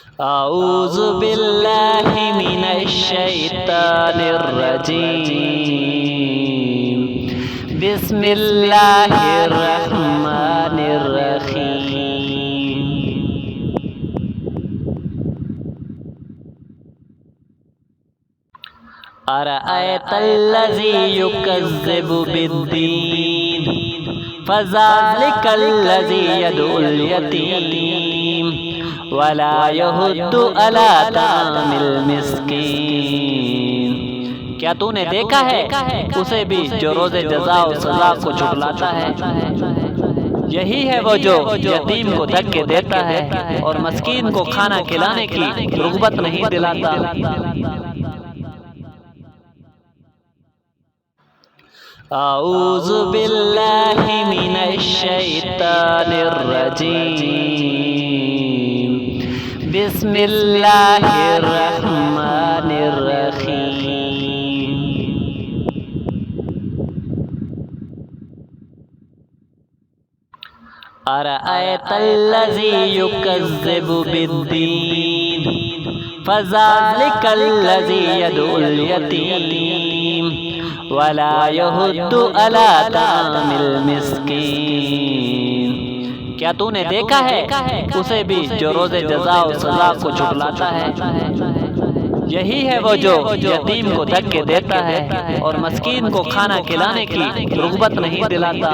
اعوذ باللہ من الشیطان الرجیم بسم اللہ الرحمن الرحیم ارأیت الذی یکذب بالدین فذلک الذی یدعو الیتیم ولا یحض علی طعام المسکین۔ کیا تو نے دیکھا ہے اسے بھی جو روز جزا و سزا کو جھٹلاتا ہے؟ یہی ہے وہ جو یتیم کو دھکے دیتا ہے اور مسکین کو کھانا کھلانے کی رغبت نہیں دلاتا۔ اعوذ باللہ من الشیطان الرجیم بسم اللہ الرحمن الرحیم ارأیت الذی یکذب بالدین فذلک الذی یدعو الیتیم ولا یحض علی طعام المسکین۔ کیا تو نے دیکھا ہے اسے بھی جو روز جزا و سزا کو جھٹلاتا ہے؟ یہی ہے وہ جو یتیم کو دھکے دیتا ہے اور مسکین کو کھانا کھلانے کی رغبت نہیں دلاتا۔